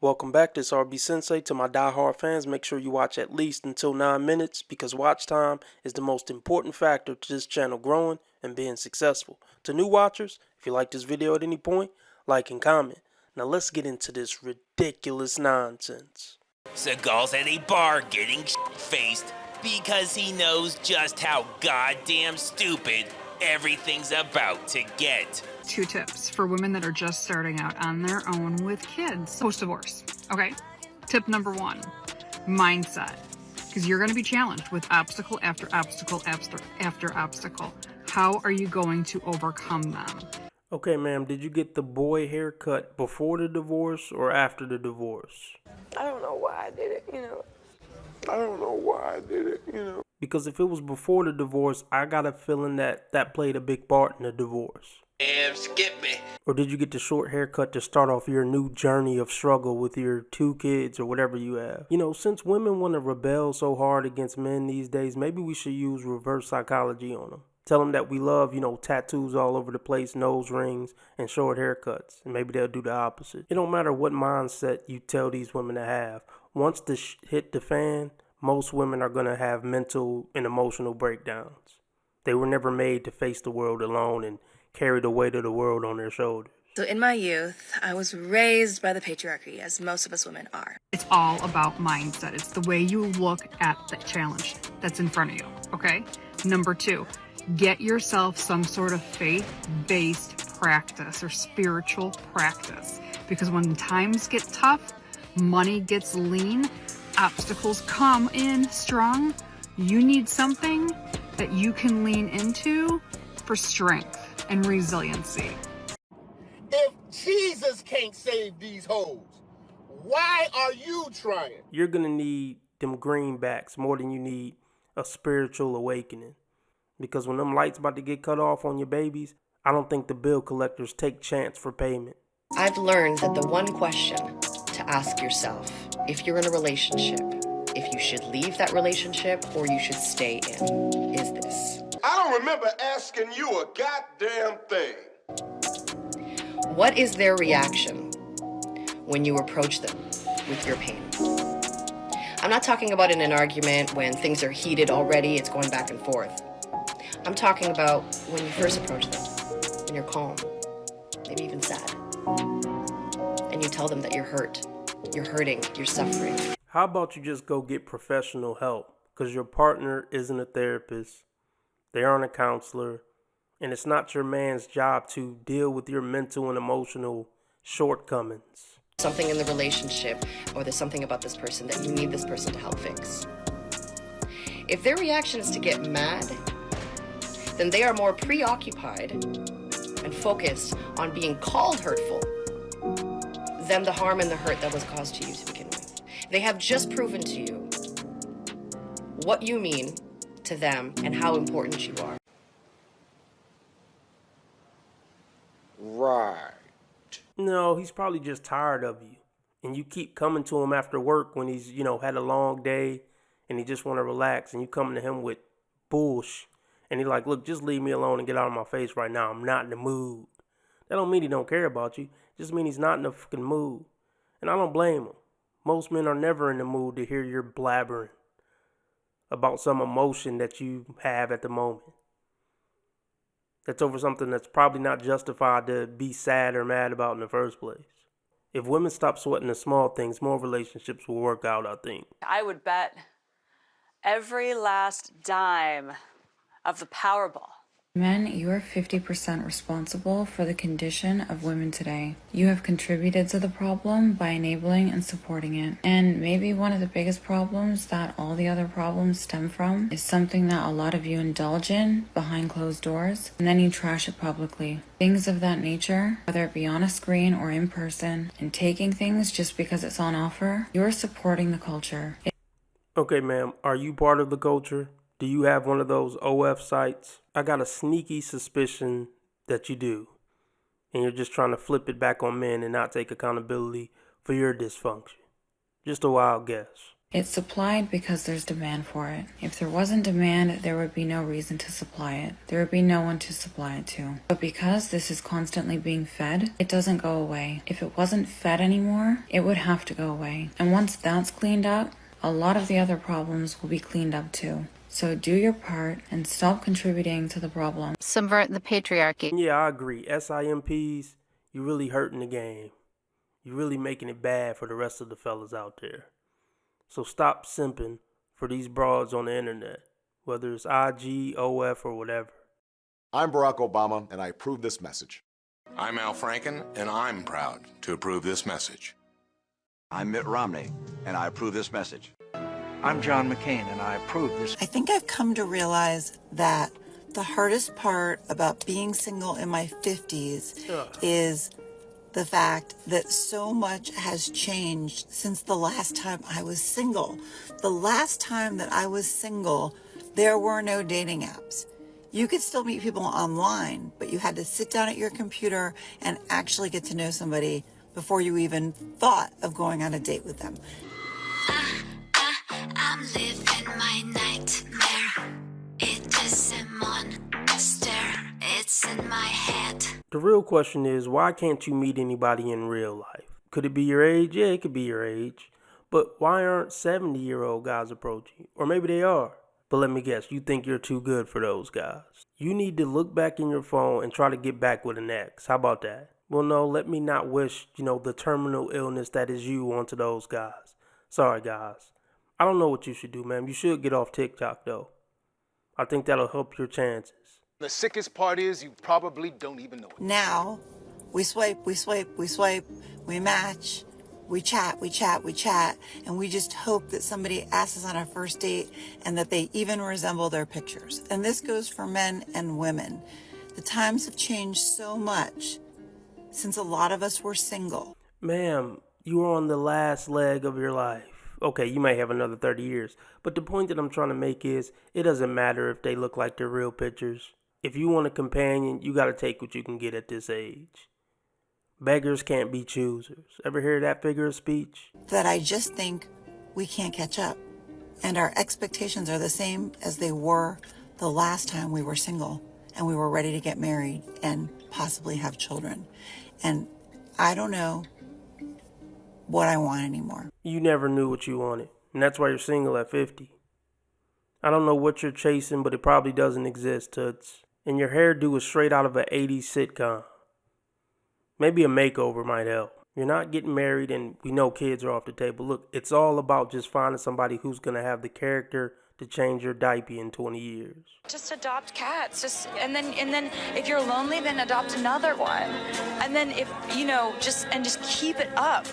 Welcome back, this RB Sensei. To my die-hard fans, make sure you watch at least until 9 minutes because watch time is the most important factor to this channel growing and being successful. To new watchers, if you like this video at any point, like and comment. Now let's get into this ridiculous nonsense. Seagal's at a bar getting faced because he knows just how goddamn stupid everything's about to get. 2 tips for women that are just starting out on their own with kids post-divorce. Okay, tip number 1, mindset, because you're going to be challenged with obstacle after obstacle after obstacle. How are you going to overcome them? Okay, ma'am, did you get the boy haircut before the divorce or after the divorce? I don't know why I did it, I don't know why I did it, Because if it was before the divorce, I got a feeling that played a big part in the divorce. Damn, skip me. Or did you get the short haircut to start off your new journey of struggle with your 2 kids or whatever you have? You know, since women want to rebel so hard against men these days, maybe we should use reverse psychology on them. Tell them that we love, tattoos all over the place, nose rings, and short haircuts. And maybe they'll do the opposite. It don't matter what mindset you tell these women to have. Once the hit the fan, most women are going to have mental and emotional breakdowns. They were never made to face the world alone and carry the weight of the world on their shoulders. So in my youth, I was raised by the patriarchy, as most of us women are. It's all about mindset. It's the way you look at the challenge that's in front of you, okay? Number 2, get yourself some sort of faith-based practice or spiritual practice. Because when times get tough, money gets lean, obstacles come in strong, you need something that you can lean into for strength and resiliency. If Jesus can't save these hoes, why are you trying? You're going to need them greenbacks more than you need a spiritual awakening. Because when them lights about to get cut off on your babies, I don't think the bill collectors take chance for payment. I've learned that the one question to ask yourself, if you're in a relationship, if you should leave that relationship or you should stay in, is this. I don't remember asking you a goddamn thing. What is their reaction when you approach them with your pain? I'm not talking about in an argument when things are heated already, it's going back and forth. I'm talking about when you first approach them, when you're calm, maybe even sad, and you tell them that you're hurt, you're hurting, you're suffering. How about you just go get professional help? Because your partner isn't a therapist, they aren't a counselor, and it's not your man's job to deal with your mental and emotional shortcomings. Something in the relationship, or there's something about this person that you need this person to help fix. If their reaction is to get mad, then they are more preoccupied and focused on being called hurtful than the harm and the hurt that was caused to you to begin with. They have just proven to you what you mean to them and how important you are. Right. No, he's probably just tired of you. And you keep coming to him after work when he's, had a long day and he just want to relax, and you coming to him with bullshit. And he like, look, just leave me alone and get out of my face right now. I'm not in the mood. That don't mean he don't care about you. It just mean he's not in the fucking mood. And I don't blame him. Most men are never in the mood to hear your blabbering about some emotion that you have at the moment. That's over something that's probably not justified to be sad or mad about in the first place. If women stop sweating the small things, more relationships will work out, I think. I would bet every last dime of the Powerball. Men, you are 50% responsible for the condition of women today. You have contributed to the problem by enabling and supporting it. And maybe one of the biggest problems that all the other problems stem from is something that a lot of you indulge in behind closed doors, and then you trash it publicly. Things of that nature, whether it be on a screen or in person, and taking things just because it's on offer, you're supporting the culture. Okay, ma'am, are you part of the culture? Do you have one of those OF sites? I got a sneaky suspicion that you do. And you're just trying to flip it back on men and not take accountability for your dysfunction. Just a wild guess. It's supplied because there's demand for it. If there wasn't demand, there would be no reason to supply it. There would be no one to supply it to. But because this is constantly being fed, it doesn't go away. If it wasn't fed anymore, it would have to go away. And once that's cleaned up, a lot of the other problems will be cleaned up too. So do your part and stop contributing to the problem. Subvert the patriarchy. Yeah, I agree. SIMPs, you really hurting the game. You're really making it bad for the rest of the fellas out there. So stop simping for these broads on the internet, whether it's IG, OF, or whatever. I'm Barack Obama, and I approve this message. I'm Al Franken, and I'm proud to approve this message. I'm Mitt Romney, and I approve this message. I'm John McCain, and I approve this. I think I've come to realize that the hardest part about being single in my 50s is the fact that so much has changed since the last time I was single. The last time that I was single, there were no dating apps. You could still meet people online, but you had to sit down at your computer and actually get to know somebody before you even thought of going on a date with them. I'm living my nightmare. It is a monster. It's in my head. The real question is, why can't you meet anybody in real life? Could it be your age? Yeah, it could be your age. But why aren't 70-year-old guys approaching you? Or maybe they are. But let me guess, you think you're too good for those guys. You need to look back in your phone and try to get back with an ex. How about that? Well, no, let me not wish, the terminal illness that is you onto those guys. Sorry, guys. I don't know what you should do, man. You should get off TikTok, though. I think that'll help your chances. The sickest part is you probably don't even know it. Now, we swipe, we match, we chat, and we just hope that somebody asks us on our first date and that they even resemble their pictures. And this goes for men and women. The times have changed so much since a lot of us were single. Ma'am, you are on the last leg of your life. Okay, you may have another 30 years, but the point that I'm trying to make is it doesn't matter if they look like their real pictures. If you want a companion, you got to take what you can get at this age. Beggars can't be choosers. Ever hear that figure of speech? That I just think we can't catch up. And our expectations are the same as they were the last time we were single and we were ready to get married and possibly have children. And I don't know what I want anymore. You never knew what you wanted, and that's why you're single at 50. I don't know what you're chasing, but it probably doesn't exist, Toots. And your hairdo is straight out of an 80s sitcom. Maybe a makeover might help. You're not getting married, and we know kids are off the table. Look, it's all about just finding somebody who's going to have the character to change your diaper in 20 years. Just adopt cats. And then if you're lonely, then adopt another one. And then just keep it up.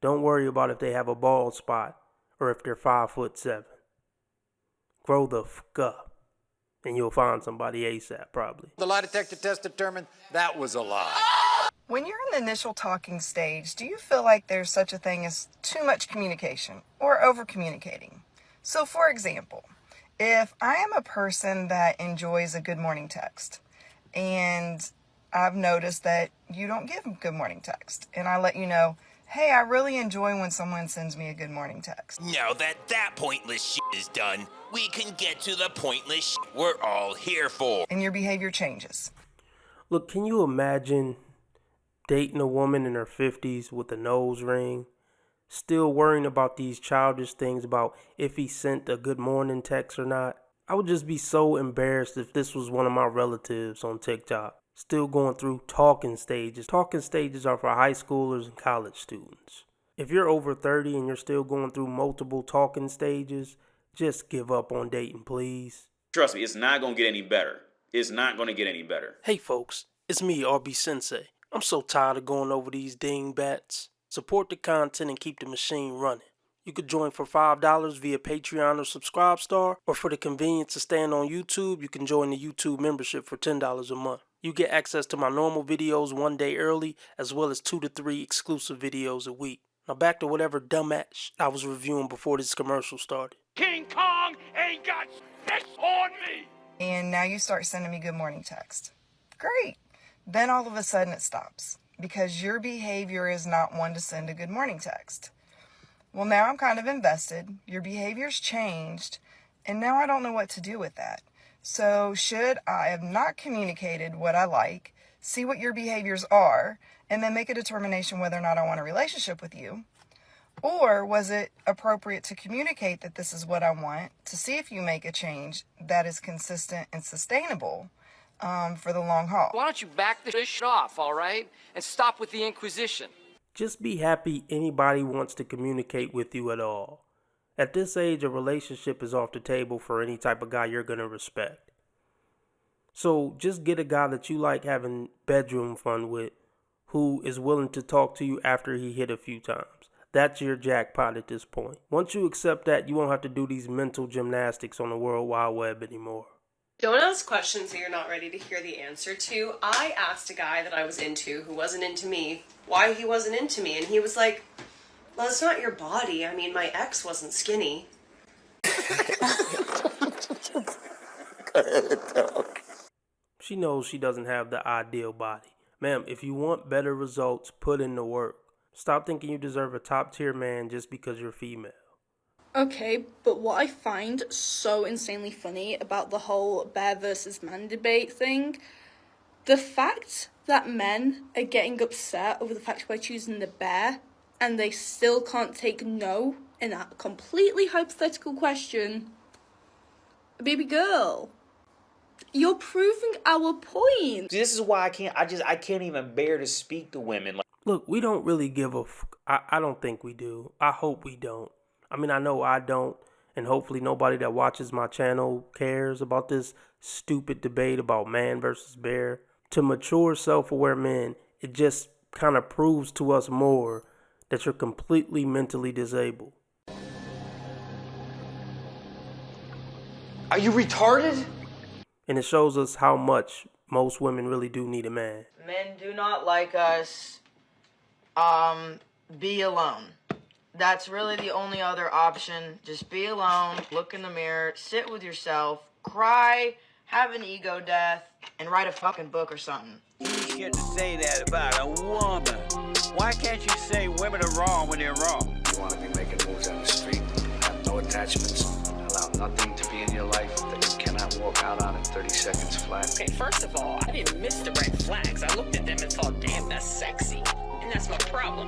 Don't worry about if they have a bald spot or if they're 5'7". Grow the fuck up. And you'll find somebody ASAP, probably. The lie detector test determined that was a lie. When you're in the initial talking stage, do you feel like there's such a thing as too much communication or over communicating? So for example, if I am a person that enjoys a good morning text and I've noticed that you don't give a good morning text and I let you know, hey, I really enjoy when someone sends me a good morning text. Now that pointless shit is done, we can get to the pointless shit we're all here for. And your behavior changes. Look, can you imagine dating a woman in her 50s with a nose ring, still worrying about these childish things about if he sent a good morning text or not? I would just be so embarrassed if this was one of my relatives on TikTok. Still going through talking stages. Talking stages are for high schoolers and college students. If you're over 30 and you're still going through multiple talking stages, just give up on dating, please. Trust me, it's not going to get any better. It's not going to get any better. Hey folks, it's me, RB Sensei. I'm so tired of going over these dingbats. Support the content and keep the machine running. You could join for $5 via Patreon or Subscribestar, or for the convenience of staying on YouTube, you can join the YouTube membership for $10 a month. You get access to my normal videos one day early, as well as 2 to 3 exclusive videos a week. Now back to whatever dumbass I was reviewing before this commercial started. King Kong ain't got shit on me. And now you start sending me good morning text. Great. Then all of a sudden it stops because your behavior is not one to send a good morning text. Well, now I'm kind of invested. Your behavior's changed, and now I don't know what to do with that. So should I have not communicated what I like, see what your behaviors are, and then make a determination whether or not I want a relationship with you? Or was it appropriate to communicate that this is what I want, to see if you make a change that is consistent and sustainable for the long haul? Why don't you back this shit off, all right? And stop with the Inquisition. Just be happy anybody wants to communicate with you at all. At this age, a relationship is off the table for any type of guy you're going to respect. So just get a guy that you like having bedroom fun with, who is willing to talk to you after he hit a few times. That's your jackpot at this point. Once you accept that, you won't have to do these mental gymnastics on the World Wide Web anymore. Don't ask questions that you're not ready to hear the answer to. I asked a guy that I was into who wasn't into me why he wasn't into me, and he was like, well, it's not your body. I mean, my ex wasn't skinny. She knows she doesn't have the ideal body. Ma'am, if you want better results, put in the work. Stop thinking you deserve a top-tier man just because you're female. Okay, but what I find so insanely funny about the whole bear versus man debate thing, the fact that men are getting upset over the fact we're choosing the bear and they still can't take no in a completely hypothetical question. Baby girl, you're proving our point. This is why I can't even bear to speak to women. Like, look, we don't really give a I don't think we do. I hope we don't. I mean, I know I don't, and hopefully nobody that watches my channel cares about this stupid debate about man versus bear. To mature, self-aware men, it just kind of proves to us more that you're completely mentally disabled. Are you retarded? And it shows us how much most women really do need a man. Men do not like us. Be alone. That's really the only other option. Just be alone, look in the mirror, sit with yourself, cry, have an ego death, and write a fucking book or something. You shouldn't say that about a woman. Why can't you say women are wrong when they're wrong? You want to be making moves on the street, have no attachments, allow nothing to be in your life that you cannot walk out on in 30 seconds flat. Okay, first of all, I didn't miss the red flags. I looked at them and thought, damn, that's sexy. And that's my problem.